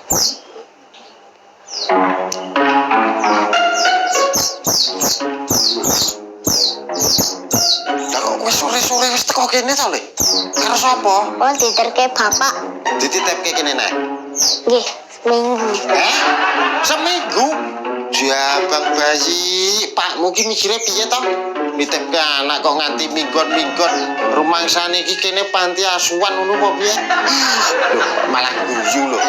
Lah kok wis sore-sore wis teko kene to, Le? Karo sapa? Oh, diterke bapak. Dititipke kene nek. Nggih, seminggu. Seminggu? Jabang bayi, pakmu ki mikire piye to? Nitipke anak kok nganti minggon-minggon. Rumangsane iki kene panti asuhan ngono apa piye? Loh, malah guyu lho.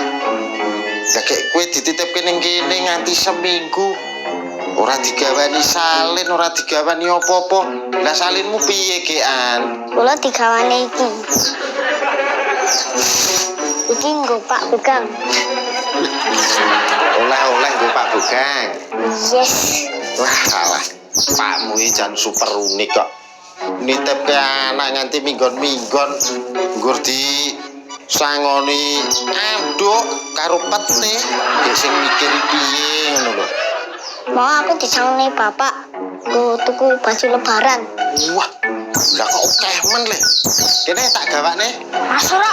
Lah kek kowe dititipke ning kene nganti seminggu. Ora digawani salin, ora digawani apa-apa. Lah salinmu piye kean? Kula digawane iki. Iki nggo Pak Bugang. Oleh-oleh nggo Pak Bugang. Yes. Wah, salah. Pakmu iki jan super unik kok. Nitipke anak nganti minggon-minggon. Nggur di sangoni anduk karo pete. Nggih sing mikir piye ngono lho. Mau aku disangoni bapak. Tuku baju lebaran. Wah, lah kok akeh men Le. Kene tak gawakne. Asra,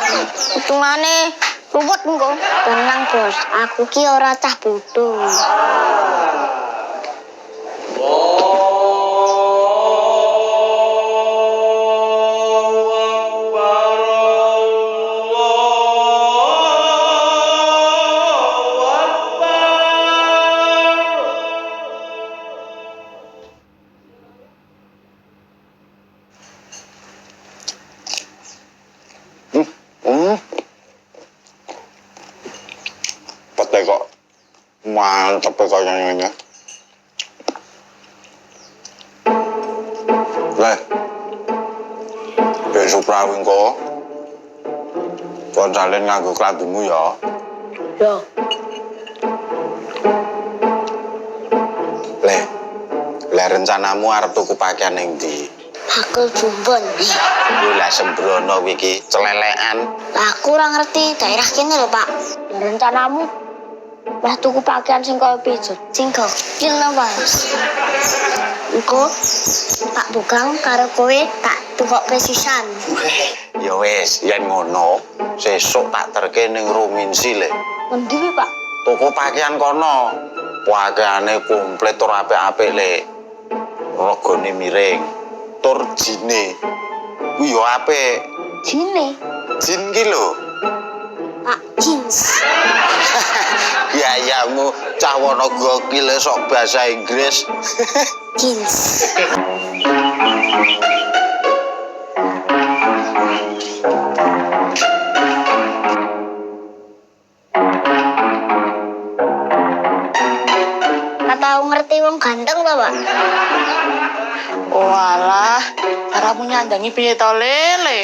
hitungane ruwet engko. Tenang, Bos. Aku ki ora cah bodoh. Pete kok mantep kaya ngene. Lah. Besok prawing kok. Kon salin nganggo klambimu ya. Yo, Le rencanamu arep tuku pakaian ning ndi? bakul jumbon. Lah sembrono iki celelekan. Lah aku ora ngerti daerah kene lho, Pak. Rencanamu lah tuku pakaian sing kaya pijet. Sing gokil lho, Mas. Engko Pak Bugang karo kowe tak tukokke sisan. Ya wis, yen ngono, sesuk tak terke ning Ruminsi Le. Endi wi, Pak? Tuku pakaian kono. Pakaiane komplit tur apik-apik Le. Regane miring. Tur jine. Kuwi yo apik. Jine, Jin ki lho. Pak jeans. Biayamu cah wono gokil sok bahasa Inggris. Jeans. Tahu ngerti wong ganteng to, Pak? Walah, caramu nyandangi piye to, Lele?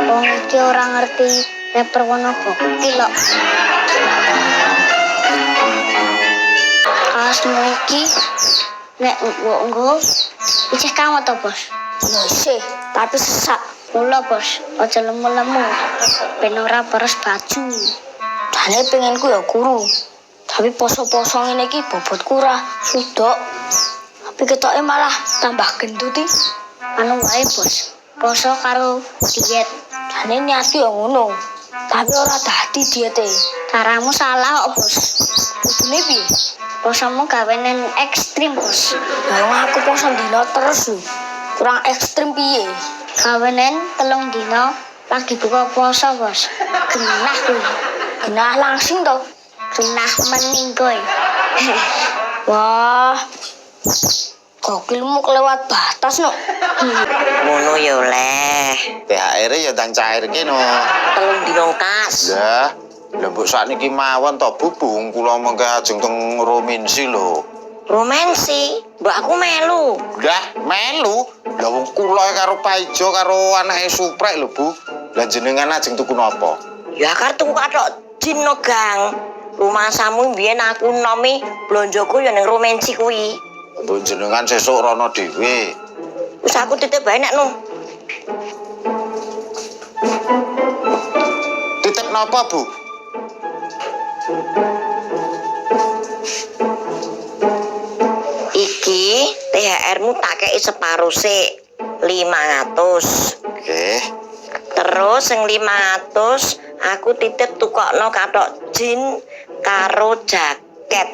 Wong iki ora ngerti rapper wono gokil kok. Asmu iki nek nggo isih kamu to, Bos? Isih, tapi sesak. Mula, Bos, aja lemu-lemu. Ben ora boros baju. Jane pengenku ya guru. Tapi poso-poso ngene iki bobotku ora sudok. Tapi ketoke malah tambah gendut iki. Anu wae, Bos. Poso karo diet. Jane niati ya ngono. Tapi ora dadi diete. Caramu salah kok, Bos. Kudune piye? Posomu gawenen ekstrim, Bos. Lah aku poso dina terus lho. Kurang ekstrim piye? Gawenen 3 dina lagi buka puasa, Bos. Genah kuwi. Genah langsung to. Genah mening kowe. Wah. Gokilmu kelewat batas no. Ngono ya oleh. THR ya ndang cairke no. 3 dina kas. Lah, lha mbok sakniki mawon to bubung kula mengke ajeng teng Ruminsi lho. Romansi, mbak aku melu. Lah, melu. Lah wong kula karo Paijo karo anake Suprek lho, Bu. Lah jenengan ajeng tuku napa? Ya kartu katok jin no Gang. Rumah samu mbiyen aku nomi blonjoku ya ning Romansi kuwi. Mbok jenengan sesuk rono dhewe. Wis aku titip bae nek no. Titip napa, Bu? Iki THR-mu tak kei separo sik. 500. Nggih. Terus sing 500 aku titip tukokno kathok jin karo jaket.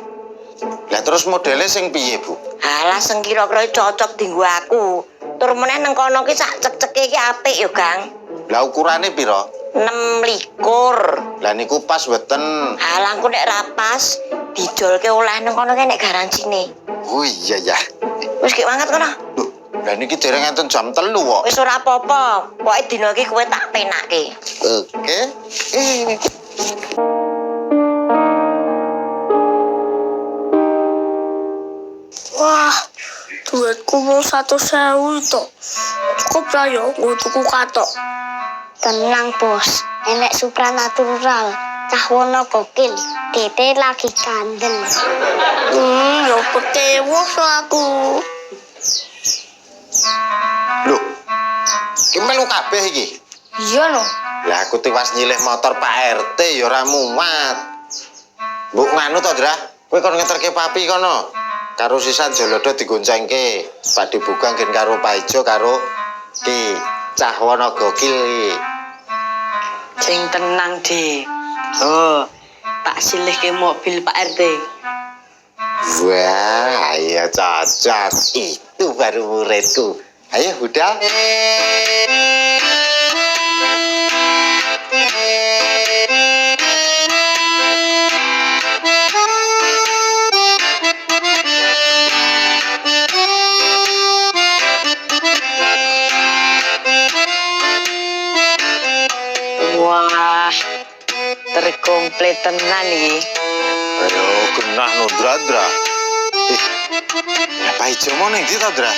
Lah terus modelnya sing piye, Bu? Halah sing kira-kira cocok dienggo aku. Tur meneh nang kono ki sak cek-ceke iki apik yo, Kang. Lah ukurane pira? 26. Lah niku pas mboten. Halah engko nek ra pas dijolke oleh nang kono ki nek garansine. Oh iya ya. Wis ki banget kono. Loh, lah niki dereng enten jam 3 kok. Wis ora apa-apa. Pokoke dina iki kowe tak penake. Oke. Wah, duitku mau 100.000 itu. Cukup lah ya, gue tuku katok. Tenang bos, enek supranatural. Cahwono gokil, Dede lagi kandel. Ya pekewo so aku. Loh. Ki melu kabeh iki. Iya no. Lah aku tiwas nyilih motor Pak RT ya ora muat. Mbok nganu to, Dra? Kowe kon ngeterke papi kono. Karo sisan jolodo digoncengke. Pak dibuka nggen karo Pak Ijo karo Ki Cahwono gokil iki. Sing tenang, Dik. Oh, tak silihke mobil Pak RT. Wah, ayo cocok. Itu baru muridku. Ayo, Huda. Wah, terkomplit tenan iki. Ayo, genah no, Dra. Ya, Pak Ijo mau ning ndi to, Dra?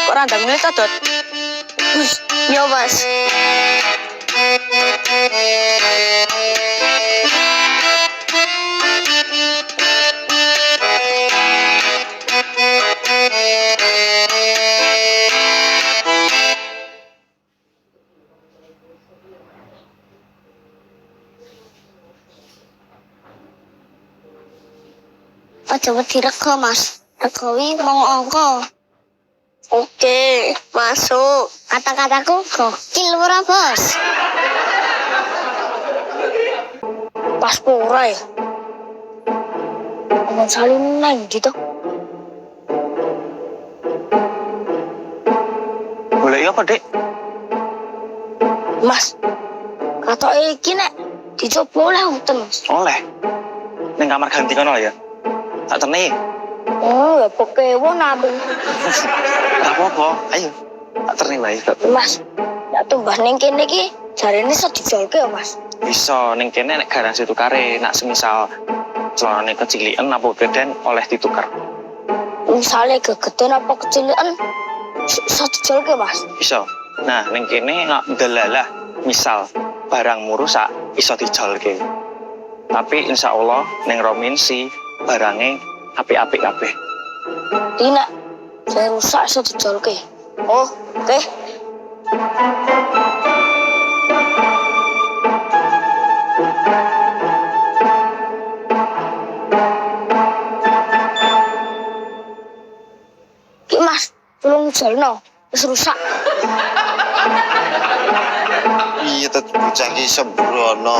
Kok randang milih to, Dot? Ya mas. Coba dirego mas. Regowi mong angka. Oke, masuk. Kata-kataku gokil ora bos. Pas pura ya. Ngomong saling nang gitu. Boleh apa, Dik? Mas, kata iki nek dicoba oleh uten. Oleh. Ning kamar ganti kono ya. Tak teni. Oh, ya pokewon aku. Gak apa-apa. Ayo. Tak teni wae. Mas, ya tumbah ning kene iki jarene iso dijolke ya, Mas. Bisa ning kene nek garansi tukare, nak semisal celanane kecilian apa geden oleh ditukar. Misalnya gegeden apa kecilian iso dijolke, Mas. Bisa. Nah, ning kene nak delalah misal barangmu rusak iso dijolke. Tapi insya Allah ning Rominsi barangnya apik-apik kabeh. Tina, saya rusak iso dijolke. Oh, oke. Ki Mas, tolong jolno, wis rusak. Iya, tetep bocah iki sembrono.